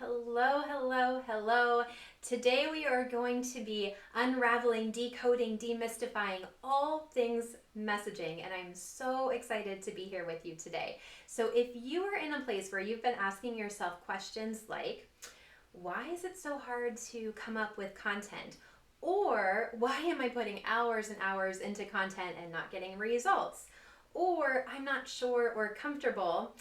Hello, hello, hello. Today we are going to be unraveling, decoding, demystifying all things messaging, and I'm so excited to be here with you today. So, if you are in a place where you've been asking yourself questions like, why is it so hard to come up with content? Or why am I putting hours and hours into content and not getting results? Or I'm not sure or comfortable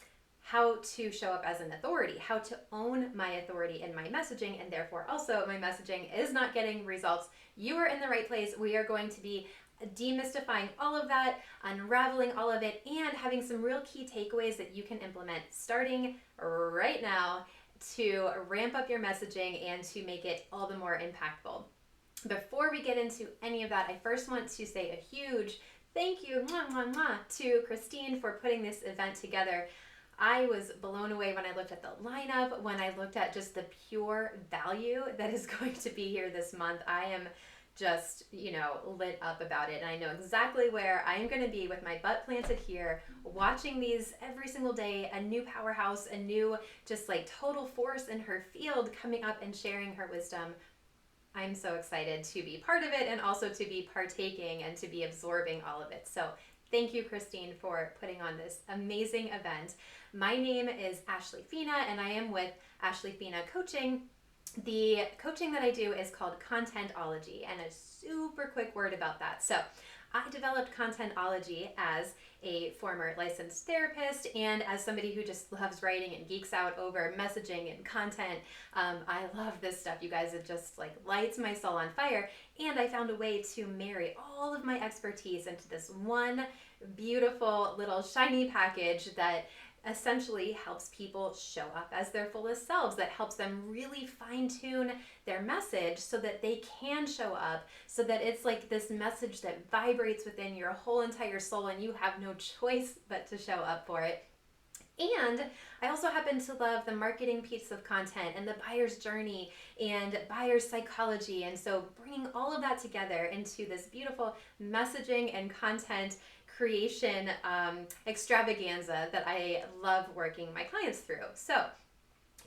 how to show up as an authority, how to own my authority in my messaging, and therefore also my messaging is not getting results. You are in the right place. We are going to be demystifying all of that, unraveling all of it, and having some real key takeaways that you can implement starting right now to ramp up your messaging and to make it all the more impactful. Before we get into any of that, I first want to say a huge thank you to Christine for putting this event together. I was blown away when I looked at the lineup, when I looked at just the pure value that is going to be here this month. I am just, lit up about it. And I know exactly where I am going to be with my butt planted here, watching these every single day, a new powerhouse, a new just like total force in her field coming up and sharing her wisdom. I'm so excited to be part of it and also to be partaking and to be absorbing all of it. So thank you, Christine, for putting on this amazing event. My name is Ashley Fina, and I am with Ashley Fina Coaching. The coaching that I do is called Contentology, and a super quick word about that. So I developed Contentology as a former licensed therapist and as somebody who just loves writing and geeks out over messaging and content. I love this stuff, you guys. It just like lights my soul on fire. And I found a way to marry all of my expertise into this one beautiful little shiny package that essentially helps people show up as their fullest selves, that helps them really fine tune their message so that they can show up, so that it's like this message that vibrates within your whole entire soul and you have no choice but to show up for it. And I also happen to love the marketing piece of content and the buyer's journey and buyer's psychology. And so bringing all of that together into this beautiful messaging and content creation extravaganza that I love working my clients through. So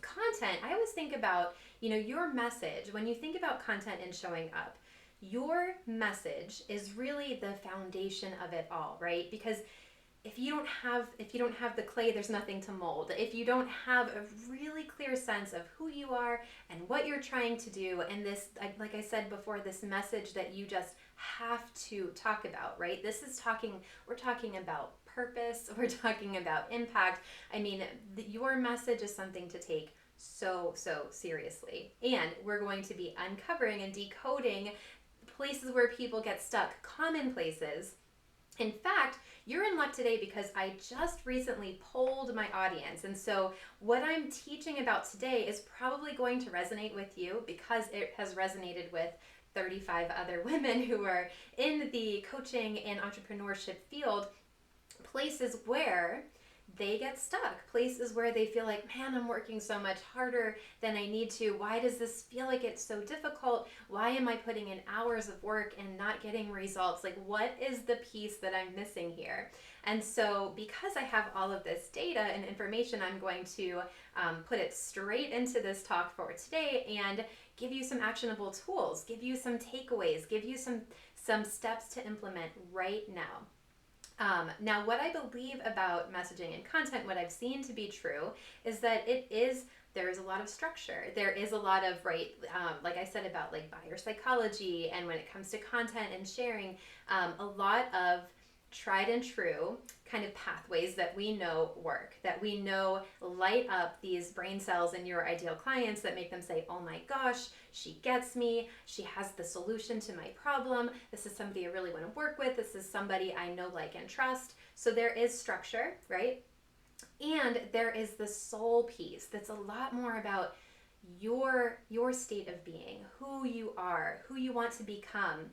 content, I always think about, your message. When you think about content and showing up, your message is really the foundation of it all, right? Because if you don't have the clay, there's nothing to mold. If you don't have a really clear sense of who you are and what you're trying to do, and this, like I said before, this message that you just have to talk about, right? We're talking about purpose, we're talking about impact. I mean, your message is something to take so seriously. And we're going to be uncovering and decoding places where people get stuck, common places. In fact, you're in luck today because I just recently polled my audience. And so what I'm teaching about today is probably going to resonate with you because it has resonated with 35 other women who are in the coaching and entrepreneurship field, places where they get stuck, places where they feel like, man, I'm working so much harder than I need to. Why does this feel like it's so difficult? Why am I putting in hours of work and not getting results? Like, what is the piece that I'm missing here? And so because I have all of this data and information, I'm going to put it straight into this talk for today and give you some actionable tools, give you some takeaways, give you some steps to implement right now. Now, what I believe about messaging and content, what I've seen to be true, is that there is a lot of structure. There is a lot of, right, like I said about like buyer psychology, and when it comes to content and sharing, a lot of tried and true kind of pathways that we know work, that we know light up these brain cells in your ideal clients that make them say, oh my gosh, she gets me. She has the solution to my problem. This is somebody I really want to work with. This is somebody I know, like, and trust. So there is structure, right? And there is the soul piece that's a lot more about your state of being, who you are, who you want to become,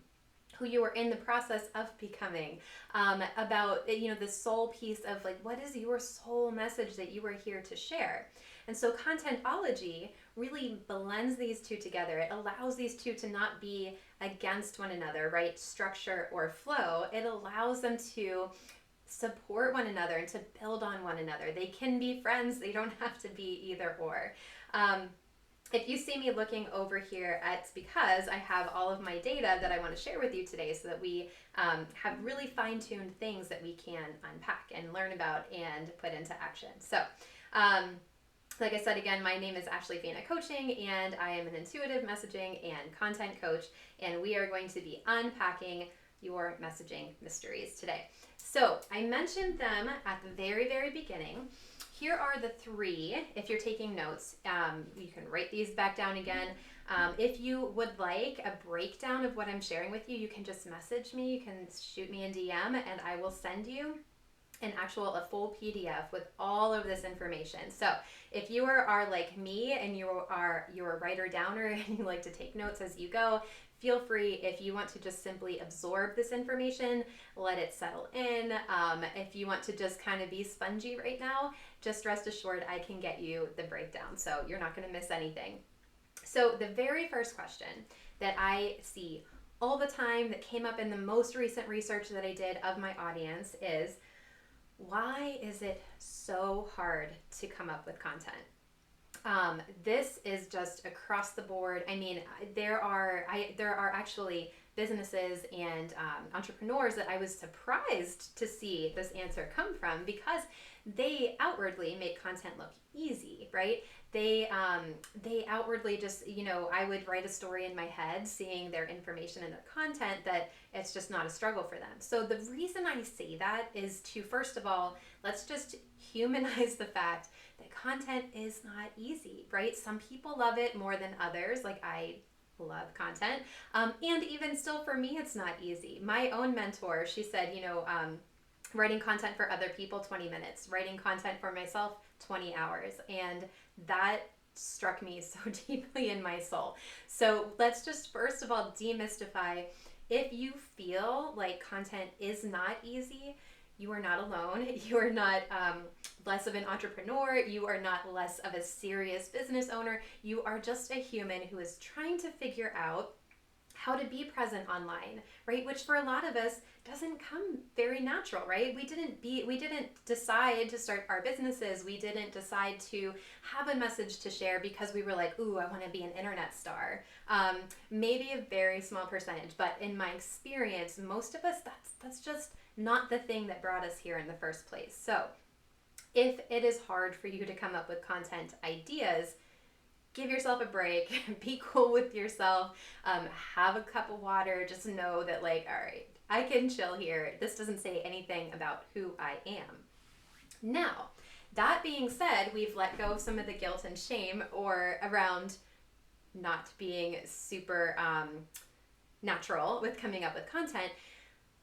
who you are in the process of becoming, about the soul piece of like, what is your soul message that you are here to share? And so contentology really blends these two together. It allows these two to not be against one another, right? Structure or flow. It allows them to support one another and to build on one another. They can be friends. They don't have to be either or. If you see me looking over here, it's because I have all of my data that I want to share with you today so that we have really fine-tuned things that we can unpack and learn about and put into action. So, like I said, again, my name is Ashley Fina Coaching, and I am an intuitive messaging and content coach, and we are going to be unpacking your messaging mysteries today. So I mentioned them at the very, very beginning. Here are the three. If you're taking notes, you can write these back down again. If you would like a breakdown of what I'm sharing with you, you can just message me. You can shoot me a DM, and I will send you a full PDF with all of this information. So if you are like me and you're a writer downer and you like to take notes as you go, feel free. If you want to just simply absorb this information, let it settle in. If you want to just kind of be spongy right now, just rest assured I can get you the breakdown. So you're not going to miss anything. So the very first question that I see all the time that came up in the most recent research that I did of my audience is, why is it so hard to come up with content? This is just across the board. I mean, there are actually businesses and entrepreneurs that I was surprised to see this answer come from, because they outwardly make content look easy, right? They outwardly just, I would write a story in my head seeing their information and their content that it's just not a struggle for them. So the reason I say that is to, first of all, let's just humanize the fact that content is not easy, right? Some people love it more than others. Like, I love content. And even still for me, it's not easy. My own mentor, she said, writing content for other people, 20 minutes, writing content for myself, 20 hours. And that struck me so deeply in my soul. So let's just first of all demystify, if you feel like content is not easy, you are not alone. You are not less of an entrepreneur. You are not less of a serious business owner. You are just a human who is trying to figure out how to be present online, right? Which for a lot of us doesn't come very natural, right? We didn't decide to start our businesses. We didn't decide to have a message to share because we were like, ooh, I want to be an internet star. Maybe a very small percentage, but in my experience, most of us, that's just not the thing that brought us here in the first place. So if it is hard for you to come up with content ideas, give yourself a break, be cool with yourself, have a cup of water, just know that, like, all right, I can chill here. This doesn't say anything about who I am. Now, that being said, we've let go of some of the guilt and shame around not being super natural with coming up with content.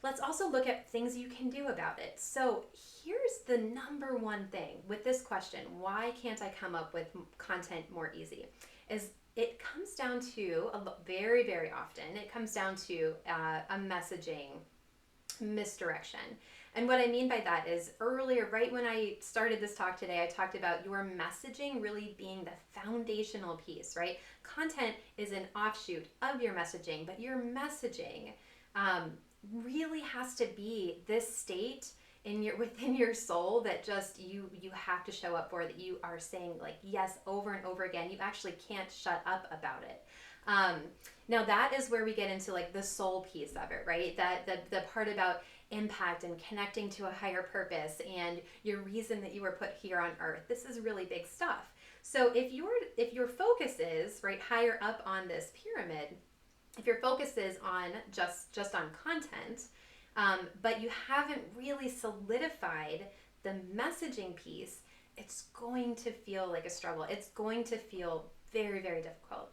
Let's also look at things you can do about it. So here's the number one thing with this question, why can't I come up with content more easy? Is it comes down to, very, very often, it comes down to a messaging misdirection. And what I mean by that is, earlier, right when I started this talk today, I talked about your messaging really being the foundational piece, right? Content is an offshoot of your messaging, but your messaging really has to be this state within your soul that just you have to show up for, that you are saying like yes over and over again. You actually can't shut up about it. Now that is where we get into like the soul piece of it, right? That the part about impact and connecting to a higher purpose and your reason that you were put here on earth. This is really big stuff. So if your focus is right higher up on this pyramid, if your focus is on just on content, but you haven't really solidified the messaging piece, it's going to feel like a struggle. It's going to feel very, very difficult.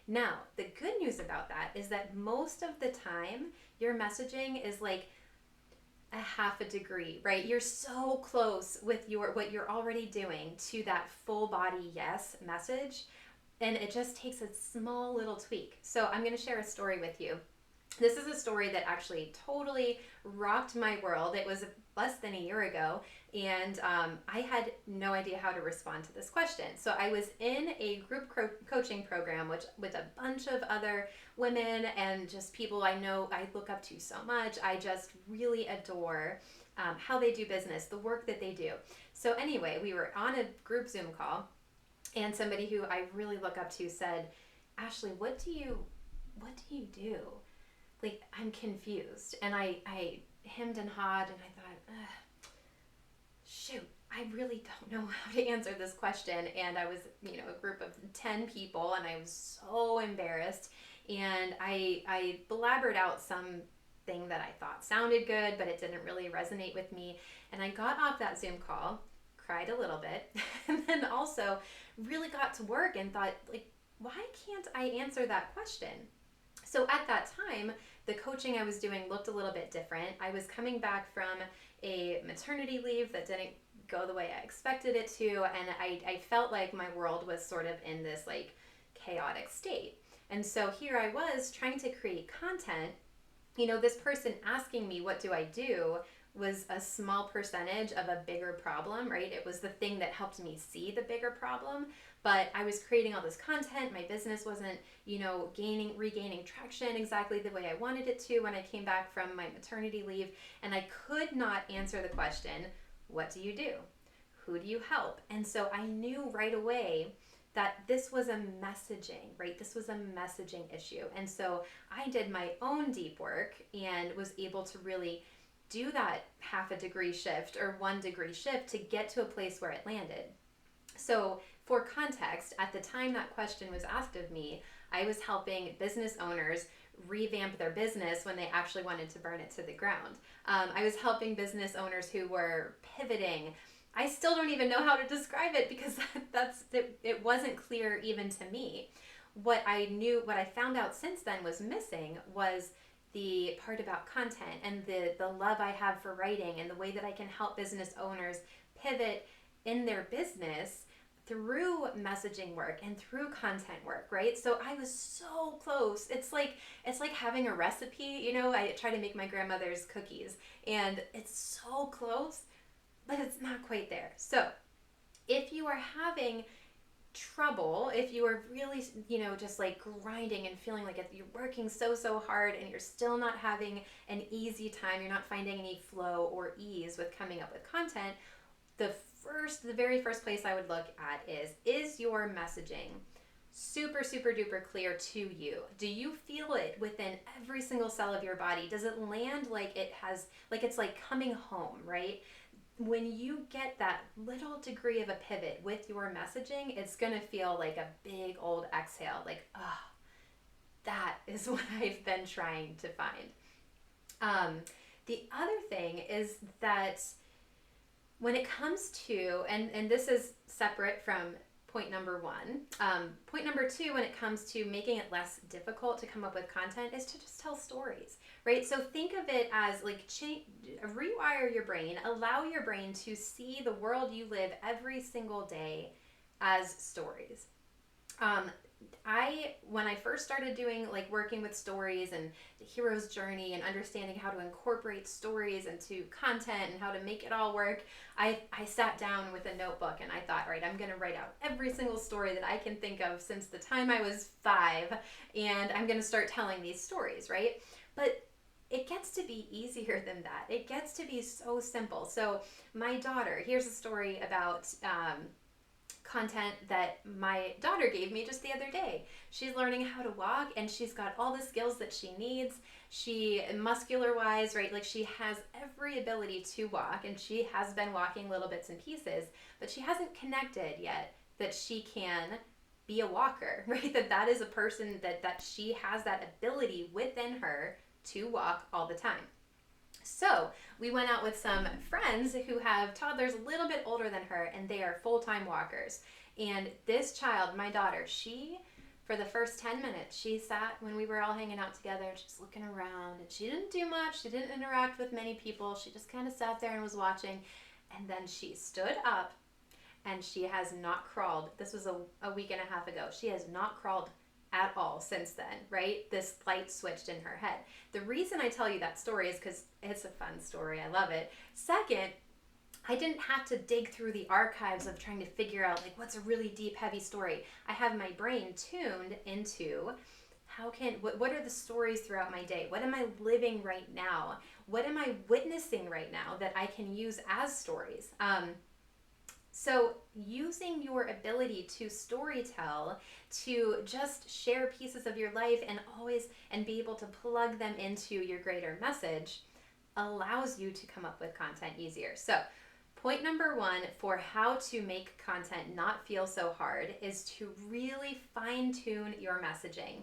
Now, the good news about that is that most of the time, your messaging is like a half a degree, right? You're so close with what you're already doing to that full body yes message. And it just takes a small little tweak. So I'm going to share a story with you. This is a story that actually totally rocked my world. It was less than a year ago, and I had no idea how to respond to this question. So I was in a group coaching program with a bunch of other women and just people I know I look up to so much. I just really adore how they do business, the work that they do. So anyway, we were on a group Zoom call, and somebody who I really look up to said, Ashley, what do you do? Like, I'm confused. And I hemmed and hawed, and I thought, shoot, I really don't know how to answer this question. And I was, a group of 10 people, and I was so embarrassed. And I blabbered out something that I thought sounded good, but it didn't really resonate with me. And I got off that Zoom call, cried a little bit, and then also really got to work and thought, like, why can't I answer that question? So at that time, the coaching I was doing looked a little bit different. I was coming back from a maternity leave that didn't go the way I expected it to, and I felt like my world was sort of in this like chaotic state. And so here I was trying to create content. This person asking me, what do I do, was a small percentage of a bigger problem, right? It was the thing that helped me see the bigger problem. But I was creating all this content. My business wasn't, regaining traction exactly the way I wanted it to when I came back from my maternity leave. And I could not answer the question, what do you do? Who do you help? And so I knew right away that this was a messaging, right? This was a messaging issue. And so I did my own deep work and was able to really do that 0.5 degree shift or 1 degree shift to get to a place where it landed. So for context, at the time that question was asked of me, I was helping business owners revamp their business when they actually wanted to burn it to the ground. I was helping business owners who were pivoting. I still don't even know how to describe it because it wasn't clear even to me. What I found out since then was missing was the part about content and the love I have for writing and the way that I can help business owners pivot in their business through messaging work and through content work, right? So I was so close. It's like having a recipe, I try to make my grandmother's cookies and it's so close, but it's not quite there. So if you are having trouble, if you are really, just like grinding and feeling like you're working so hard and you're still not having an easy time, you're not finding any flow or ease with coming up with content, the very first place I would look at is your messaging super duper clear to you? Do you feel it within every single cell of your body? Does it land like it's like coming home, right? When you get that little degree of a pivot with your messaging, it's going to feel like a big old exhale, like, oh, that is what I've been trying to find. The other thing is that when it comes to, and this is separate from point number 1, point number 2, when it comes to making it less difficult to come up with content, is to just tell stories, right? So think of it as like rewire your brain, allow your brain to see the world you live every single day as stories. When I first started doing working with stories and the hero's journey and understanding how to incorporate stories into content and how to make it all work, I sat down with a notebook and I thought, all right, I'm going to write out every single story that I can think of since the time I was 5, and I'm going to start telling these stories, right? But it gets to be easier than that. It gets to be so simple. So my daughter, here's a story about content that my daughter gave me just the other day. She's learning how to walk and she's got all the skills that she needs. She, muscular wise, right? She has every ability to walk, and she has been walking little bits and pieces, but she hasn't connected yet that she can be a walker, right? That is a person that she has that ability within her to walk all the time. So we went out with some friends who have toddlers a little bit older than her, and they are full-time walkers. And this child, my daughter, she, for the first 10 minutes, she sat when we were all hanging out together and she's looking around, and she didn't do much. She didn't interact with many people. She just kind of sat there and was watching. And then she stood up, and she has not crawled. This was a week and a half ago. She has not crawled at all since then, right? This light switched in her head. The reason I tell you that story is because it's a fun story. I love it. Second, I didn't have to dig through the archives of trying to figure out what's a really deep, heavy story. I have my brain tuned into what are the stories throughout my day? What am I living right now? What am I witnessing right now that I can use as stories? So using your ability to storytell, to just share pieces of your life and be able to plug them into your greater message allows you to come up with content easier. So point number one for how to make content not feel so hard is to really fine tune your messaging.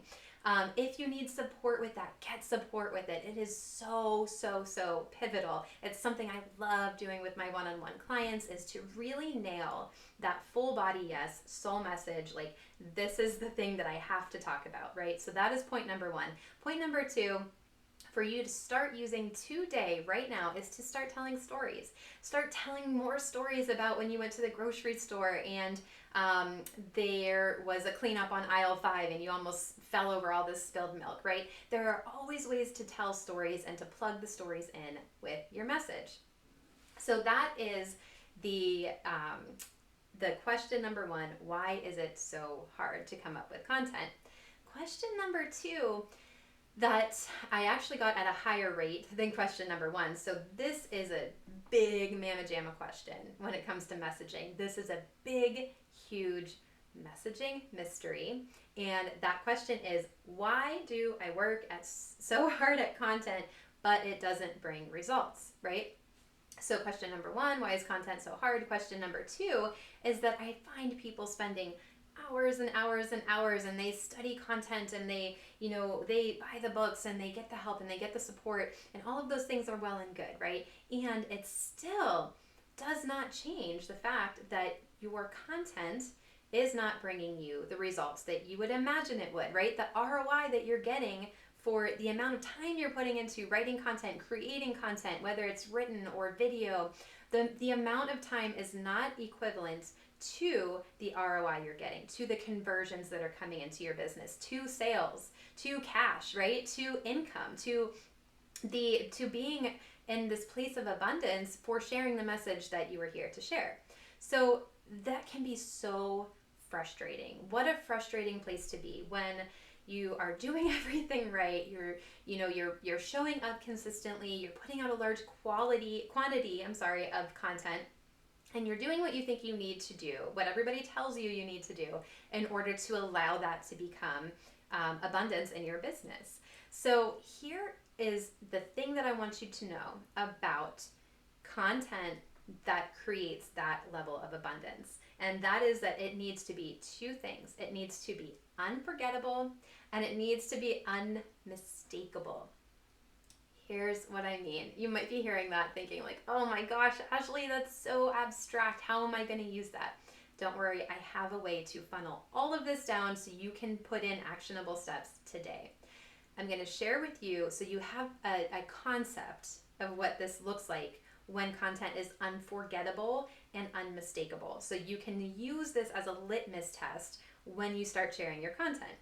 If you need support with that, get support with it. It is so, so, so pivotal. It's something I love doing with my one-on-one clients, is to really nail that full body yes, soul message. Like, this is the thing that I have to talk about, right? So that is point number one. Point number two, for you to start using today, right now, is to start telling stories. Start telling more stories about when you went to the grocery store and there was a cleanup on aisle 5 and you almost fell over all this spilled milk, right? There are always ways to tell stories and to plug the stories in with your message. So that is the question number one. Why is it so hard to come up with content? Question number two, that I actually got at a higher rate than question number one. So this is a big mamma jamma question when it comes to messaging. This is a big, huge messaging mystery. And that question is, why do I work so hard at content, but it doesn't bring results, right? So question number one, why is content so hard? Question number two is that I find people spending hours and hours and hours, and they study content, and they buy the books, and they get the help, and they get the support, and all of those things are well and good, right? And it still does not change the fact that your content is not bringing you the results that you would imagine it would, right? The ROI that you're getting for the amount of time you're putting into writing content, creating content, whether it's written or video, the amount of time is not equivalent to the ROI you're getting, to the conversions that are coming into your business, to sales, to cash, right? To income, to being in this place of abundance for sharing the message that you were here to share. So that can be so frustrating. What a frustrating place to be when you are doing everything right. You're showing up consistently. You're putting out a large quantity of content. And you're doing what you think you need to do, what everybody tells you you need to do in order to allow that to become abundance in your business. So here is the thing that I want you to know about content that creates that level of abundance. And that is that it needs to be two things. It needs to be unforgettable, and it needs to be unmistakable. Here's what I mean. You might be hearing that thinking like, oh my gosh, Ashley, that's so abstract. How am I going to use that? Don't worry, I have a way to funnel all of this down so you can put in actionable steps today. I'm going to share with you so you have a concept of what this looks like when content is unforgettable and unmistakable. So you can use this as a litmus test when you start sharing your content.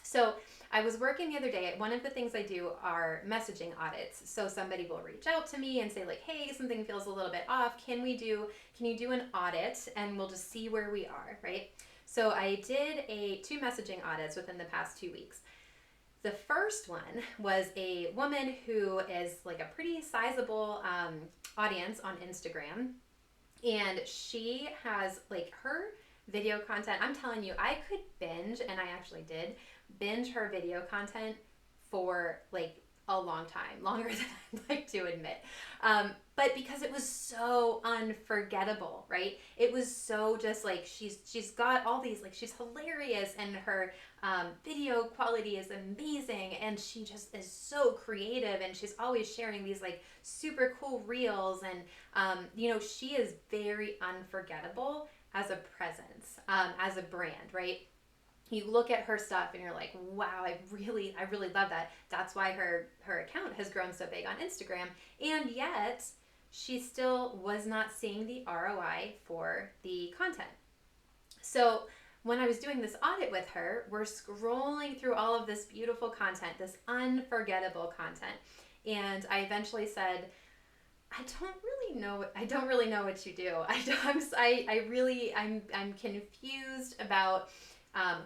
So I was working the other day. One of the things I do are messaging audits. So somebody will reach out to me and say like, hey, something feels a little bit off. Can you do an audit and we'll just see where we are, right? So I did 2 messaging audits within the past 2 weeks. The first one was a woman who is like a pretty sizable audience on Instagram. And she has like her video content. I'm telling you, I could binge, and I actually did binge her video content for like a long time, longer than I'd like to admit. But because it was so unforgettable, right? It was so just like she's got all these, like, she's hilarious, and her video quality is amazing, and she just is so creative, and she's always sharing these like super cool reels, and she is very unforgettable as a presence, as a brand, right? You look at her stuff and you're like, wow, I really love that. That's why her account has grown so big on Instagram. And yet she still was not seeing the ROI for the content. So when I was doing this audit with her, we're scrolling through all of this beautiful content, this unforgettable content. And I eventually said, I don't really know what you do. I'm confused about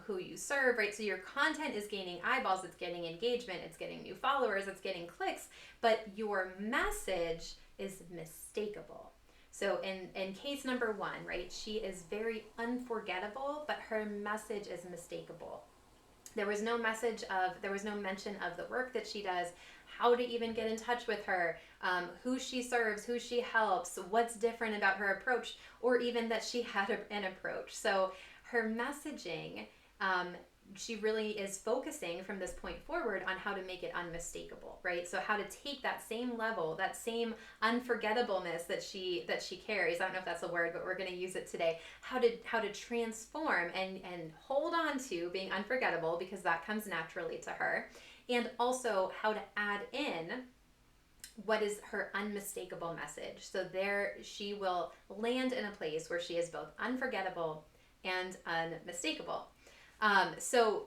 who you serve, right? So your content is gaining eyeballs, it's getting engagement, it's getting new followers, it's getting clicks, but your message is mistakable. So in case number one, right, she is very unforgettable, but her message is mistakable. There was no mention of the work that she does, how to even get in touch with her, who she serves, who she helps, what's different about her approach, or even that she had an approach. So her messaging, she really is focusing from this point forward on how to make it unmistakable, right? So how to take that same level, that same unforgettableness that she carries. I don't know if that's a word, but we're going to use it today. How to transform and hold on to being unforgettable, because that comes naturally to her, and also how to add in what is her unmistakable message. So there she will land in a place where she is both unforgettable and unmistakable. So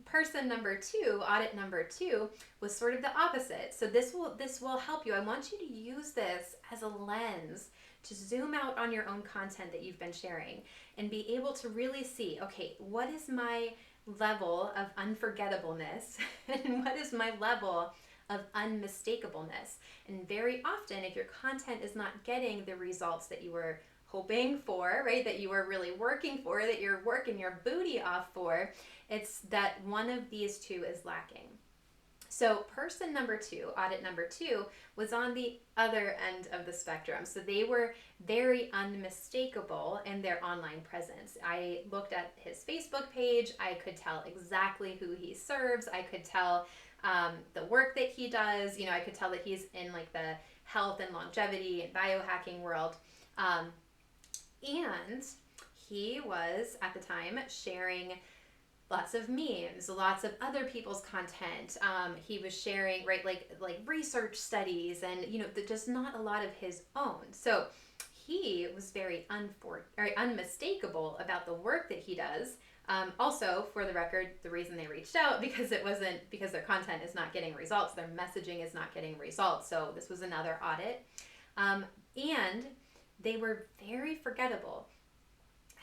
person number two, audit number two, was sort of the opposite. So this will help you. I want you to use this as a lens to zoom out on your own content that you've been sharing and be able to really see, okay, what is my level of unforgettableness and what is my level of unmistakableness? And very often, if your content is not getting the results that you were hoping for, right, that you were really working for, that you're working your booty off for, it's that one of these two is lacking. So person number two, audit number two, was on the other end of the spectrum. So they were very unmistakable in their online presence. I looked at his Facebook page. I could tell exactly who he serves. I could tell the work that he does. I could tell that he's in like the health and longevity and biohacking world. And he was at the time sharing lots of memes, lots of other people's content. He was sharing, right, like research studies and, just not a lot of his own. So he was very unmistakable about the work that he does. Also, for the record, the reason they reached out because their content is not getting results. Their messaging is not getting results. So this was another audit. And they were very forgettable.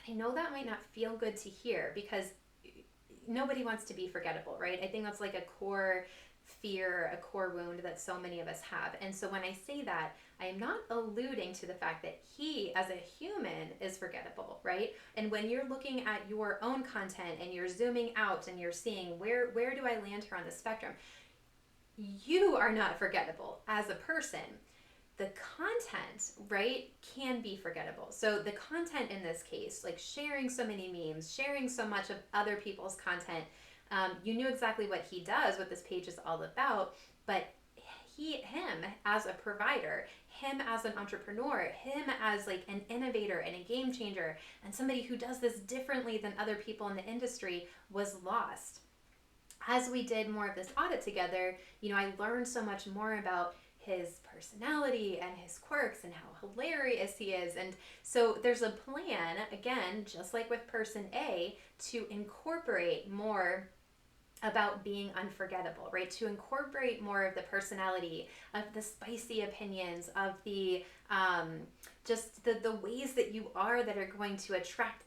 And I know that might not feel good to hear because nobody wants to be forgettable, right? I think that's like a core fear, a core wound that so many of us have. And so when I say that, I am not alluding to the fact that he as a human is forgettable, right? And when you're looking at your own content and you're zooming out and you're seeing where do I land here on the spectrum, you are not forgettable as a person. The content, right, can be forgettable. So the content in this case, like sharing so many memes, sharing so much of other people's content, you knew exactly what he does, what this page is all about, but him as a provider, him as an entrepreneur, him as like an innovator and a game changer, and somebody who does this differently than other people in the industry was lost. As we did more of this audit together, I learned so much more about his personality and his quirks and how hilarious he is. And so there's a plan, again, just like with person A, to incorporate more about being unforgettable, right? To incorporate more of the personality, of the spicy opinions, of the just the ways that you are that are going to attract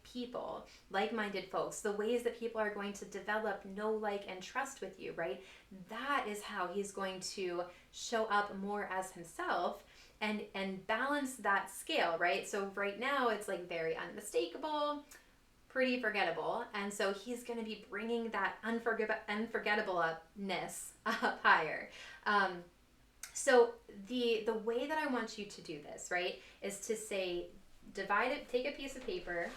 people, like-minded folks, the ways that people are going to develop, know, like, and trust with you, right? That is how he's going to show up more as himself and balance that scale, right? So right now it's like very unmistakable, pretty forgettable, and so he's going to be bringing that unforgettableness up higher. So the way that I want you to do this, right, is to say, take a piece of paper,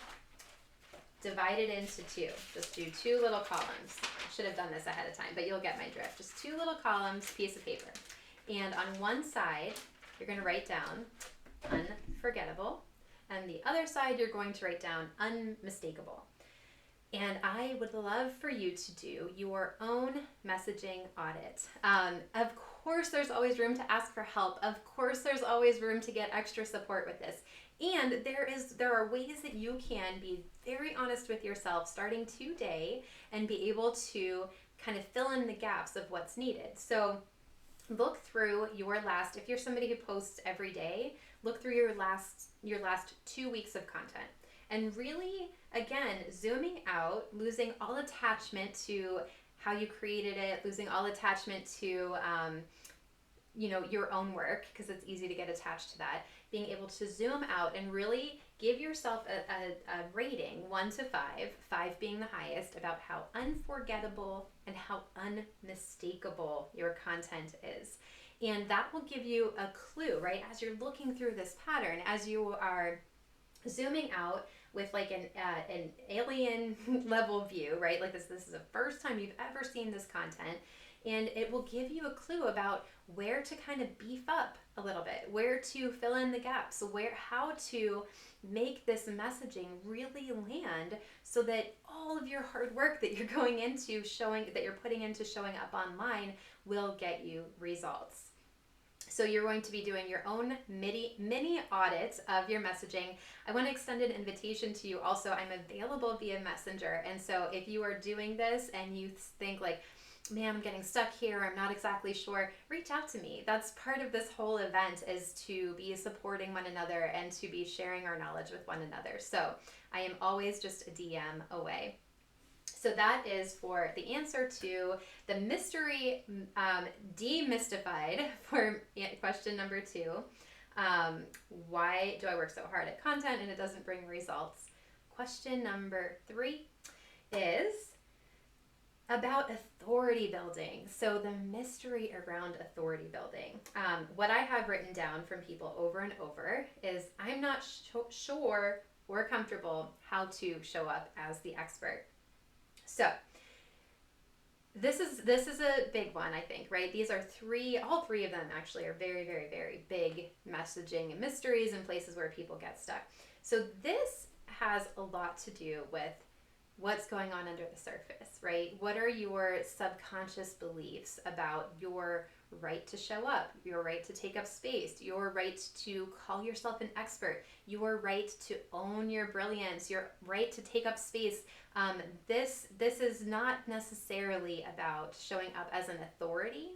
divide it into two. Just do two little columns. I should have done this ahead of time, but you'll get my drift. Just two little columns, piece of paper. And on one side, you're going to write down unforgettable. And the other side, you're going to write down unmistakable. And I would love for you to do your own messaging audit. Of course, there's always room to ask for help. Of course, there's always room to get extra support with this. And there are ways that you can be very honest with yourself starting today and be able to kind of fill in the gaps of what's needed. So look through if you're somebody who posts every day, look through your last 2 weeks of content and really, again, zooming out, losing all attachment to how you created it, losing all attachment to your own work, because it's easy to get attached to that. Being able to zoom out and really give yourself a rating 1 to 5, 5 being the highest, about how unforgettable and how unmistakable your content is. And that will give you a clue, right? As you're looking through this pattern, as you are zooming out with like an alien level view, right? Like this is the first time you've ever seen this content. And it will give you a clue about where to kind of beef up a little bit, where to fill in the gaps, how to make this messaging really land, so that all of your hard work that you're putting into showing up online will get you results. So you're going to be doing your own mini audit of your messaging. I want to extend an invitation to you also. I'm available via Messenger. And so if you are doing this and you think like, man, I'm getting stuck here, I'm not exactly sure, reach out to me. That's part of this whole event, is to be supporting one another and to be sharing our knowledge with one another. So I am always just a DM away. So that is for the answer to the mystery demystified for question number 2. Why do I work so hard at content and it doesn't bring results? Question number 3 is about authority building. So the mystery around authority building. What I have written down from people over and over is, I'm not sure or comfortable how to show up as the expert. So this is a big one, I think, right? These are all three of them actually are very, very, very big messaging and mysteries and places where people get stuck. So this has a lot to do with what's going on under the surface, right? What are your subconscious beliefs about your right to show up, your right to take up space, your right to call yourself an expert, your right to own your brilliance, your right to take up space. This is not necessarily about showing up as an authority.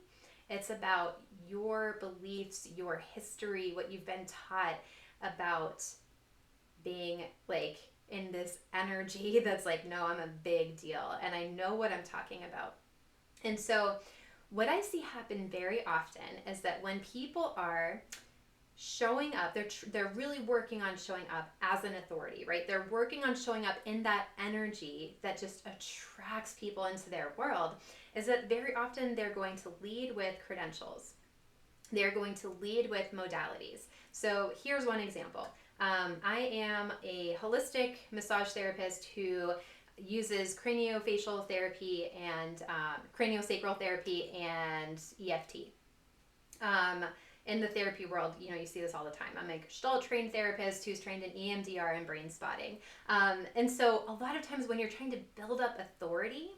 It's about your beliefs, your history, what you've been taught about being like in this energy that's like, no, I'm a big deal and I know what I'm talking about. And so what I see happen very often is that when people are showing up, they're really working on showing up as an authority, right? They're working on showing up in that energy that just attracts people into their world, is that very often they're going to lead with credentials. They're going to lead with modalities. So here's one example. I am a holistic massage therapist who uses craniofacial therapy and craniosacral therapy and EFT. In the therapy world, you see this all the time. I'm a Gestalt trained therapist who's trained in EMDR and brain spotting. And so a lot of times when you're trying to build up authority,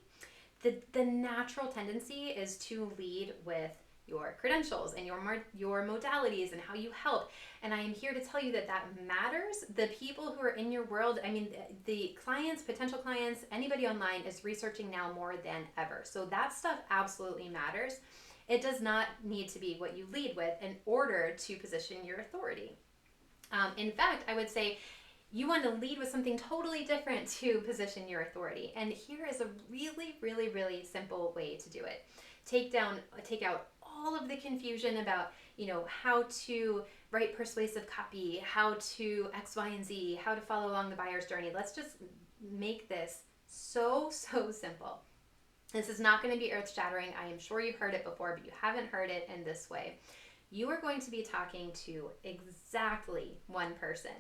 the natural tendency is to lead with your credentials and your modalities and how you help. And I am here to tell you that matters. The people who are in your world, I mean, the clients, potential clients, anybody online is researching now more than ever. So that stuff absolutely matters. It does not need to be what you lead with in order to position your authority. In fact, I would say you want to lead with something totally different to position your authority. And here is a really, really, really simple way to do it. Take out all of the confusion about, how to write persuasive copy, how to X, Y, and Z, how to follow along the buyer's journey. Let's just make this so simple. This is not going to be earth-shattering. I am sure you've heard it before, but you haven't heard it in this way. You are going to be talking to exactly one person.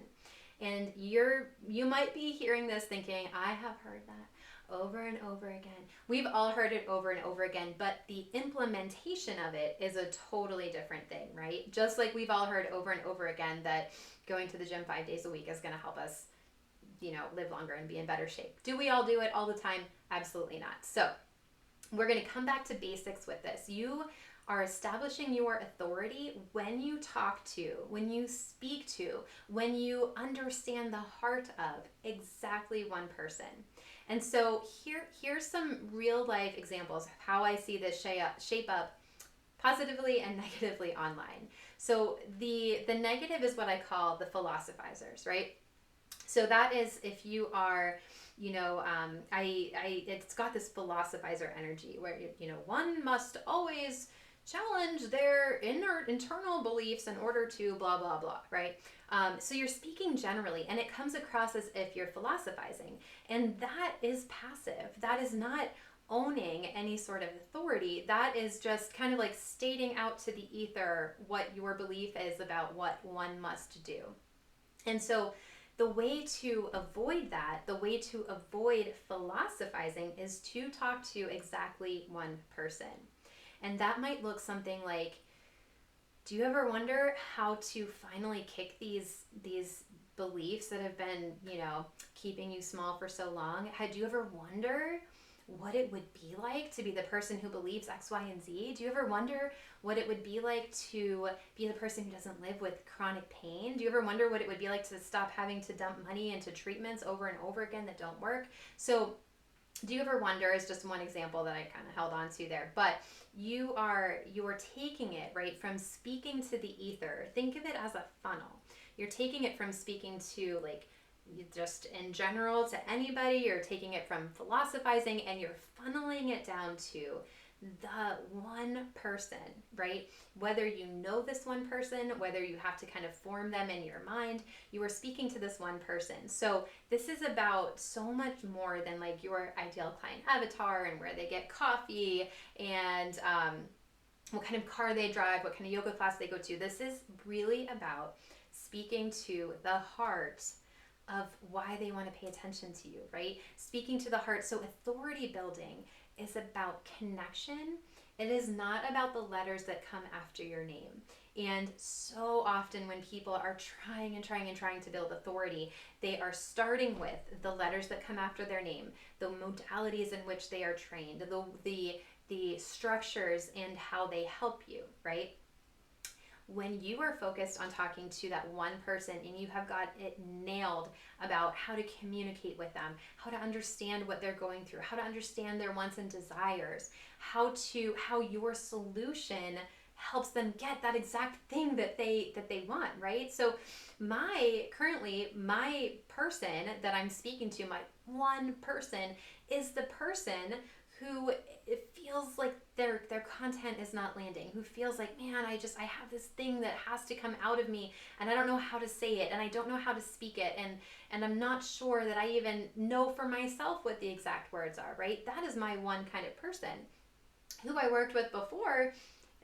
And you might be hearing this thinking, I have heard that over and over again. We've all heard it over and over again, but the implementation of it is a totally different thing, right? Just like we've all heard over and over again that going to the gym 5 days a week is going to help us, live longer and be in better shape. Do we all do it all the time? Absolutely not. So we're going to come back to basics with this. You are establishing your authority when you talk to, when you speak to, when you understand the heart of exactly one person. And so here's some real life examples of how I see this shape up positively and negatively online. So the negative is what I call the philosophizers, right? So that is if you are, it's got this philosophizer energy where, one must always challenge their internal beliefs in order to blah, blah, blah, right? So you're speaking generally, and it comes across as if you're philosophizing. And that is passive. That is not owning any sort of authority. That is just kind of like stating out to the ether what your belief is about what one must do. And so the way to avoid that, the way to avoid philosophizing, is to talk to exactly one person. And that might look something like, do you ever wonder how to finally kick these beliefs that have been, keeping you small for so long? Had you ever wonder what it would be like to be the person who believes X, Y, and Z? Do you ever wonder what it would be like to be the person who doesn't live with chronic pain? Do you ever wonder what it would be like to stop having to dump money into treatments over and over again that don't work? So do you ever wonder is just one example that I kind of held on to there. But you're taking it, right, from speaking to the ether. Think of it as a funnel. You're taking it from speaking to, like, just in general to anybody. You're taking it from philosophizing, and you're funneling it down to the one person, right? Whether you know this one person, whether you have to kind of form them in your mind, you are speaking to this one person. So this is about so much more than like your ideal client avatar and where they get coffee and what kind of car they drive, what kind of yoga class they go to. This is really about speaking to the heart of why they want to pay attention to you, right? Speaking to the heart. So authority building is about connection. It is not about the letters that come after your name. And so often when people are trying to build authority, they are starting with the letters that come after their name, the modalities in which they are trained, the structures and how they help you, right? When you are focused on talking to that one person and you have got it nailed about how to communicate with them, how to understand what they're going through, how to understand their wants and desires, how your solution helps them get that exact thing that they want, right? So my person that I'm speaking to, my one person, is the person who it feels like their content is not landing, who feels like, man, I have this thing that has to come out of me and I don't know how to say it and I don't know how to speak it and I'm not sure that I even know for myself what the exact words are, right? That is my one kind of person. Who I worked with before,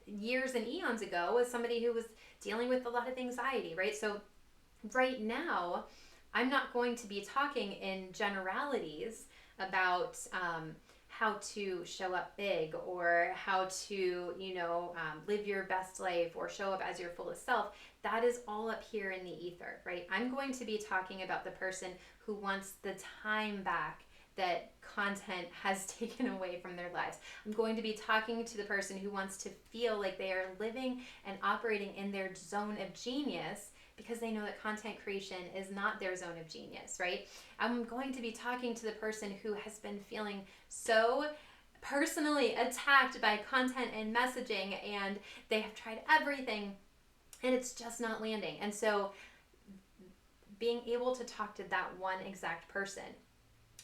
years and eons ago, was somebody who was dealing with a lot of anxiety, right? So right now, I'm not going to be talking in generalities about how to show up big or how to, live your best life or show up as your fullest self. That is all up here in the ether, right? I'm going to be talking about the person who wants the time back that content has taken away from their lives. I'm going to be talking to the person who wants to feel like they are living and operating in their zone of genius because they know that content creation is not their zone of genius, right? I'm going to be talking to the person who has been feeling so personally attacked by content and messaging and they have tried everything and it's just not landing. And so being able to talk to that one exact person,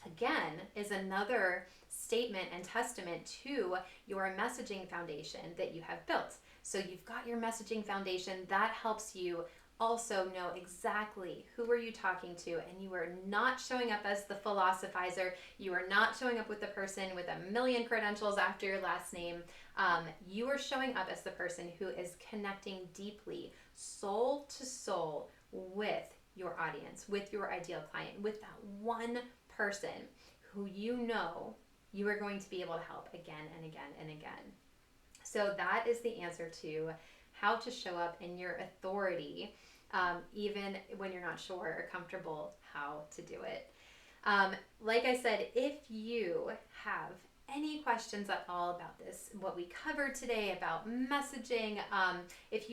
again, is another statement and testament to your messaging foundation that you have built. So you've got your messaging foundation that helps you also know exactly who are you talking to, and you are not showing up as the philosophizer. You are not showing up with the person with a million credentials after your last name. You are showing up as the person who is connecting deeply, soul to soul, with your audience, with your ideal client, with that one person who you are going to be able to help again and again and again. So that is the answer to how to show up in your authority, even when you're not sure or comfortable how to do it. Like I said, if you have any questions at all about this, what we covered today about messaging, if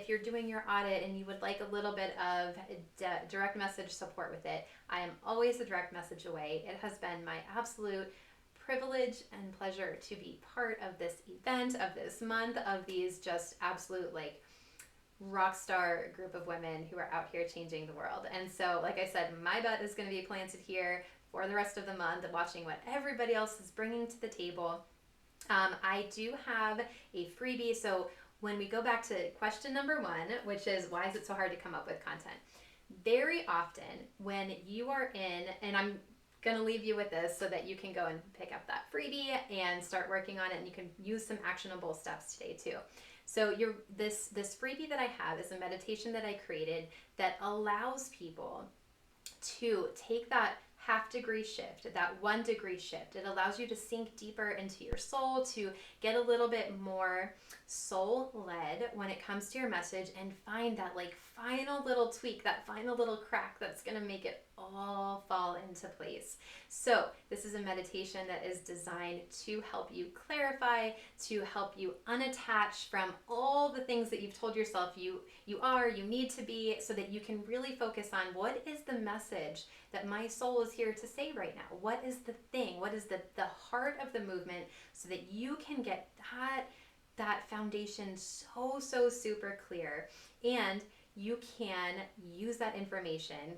you're doing your audit and you would like a little bit of direct message support with it, I am always a direct message away. It has been my absolute privilege and pleasure to be part of this event, of this month, of these just absolute rock star group of women who are out here changing the world. And so, like I said, my butt is going to be planted here for the rest of the month, watching what everybody else is bringing to the table. I do have a freebie. So when we go back to question number 1, which is why is it so hard to come up with content? Very often when you are in, and I'm going to leave you with this so that you can go and pick up that freebie and start working on it, and you can use some actionable steps today too. So this freebie that I have is a meditation that I created that allows people to take that half-degree shift, that 1-degree shift. It allows you to sink deeper into your soul, to get a little bit more soul-led when it comes to your message, and find that like final little tweak, that final little crack that's going to make it all fall into place. So this is a meditation that is designed to help you clarify, to help you unattach from all the things that you've told yourself you need to be, so that you can really focus on what is the message that my soul is here to say right now. What is the thing? What is the heart of the movement, so that you can get that foundation so super clear, and you can use that information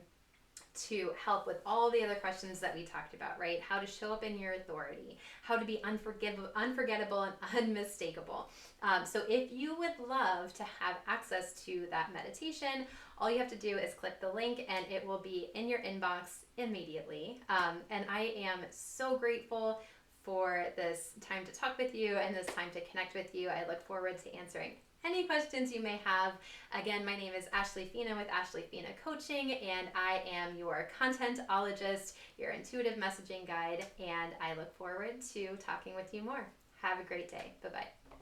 to help with all the other questions that we talked about, right? How to show up in your authority, how to be unforgettable and unmistakable. So if you would love to have access to that meditation, all you have to do is click the link and it will be in your inbox immediately. And I am so grateful for this time to talk with you and this time to connect with you. I look forward to answering any questions you may have. Again, my name is Ashley Fina with Ashley Fina Coaching, and I am your contentologist, your intuitive messaging guide, and I look forward to talking with you more. Have a great day. Bye-bye.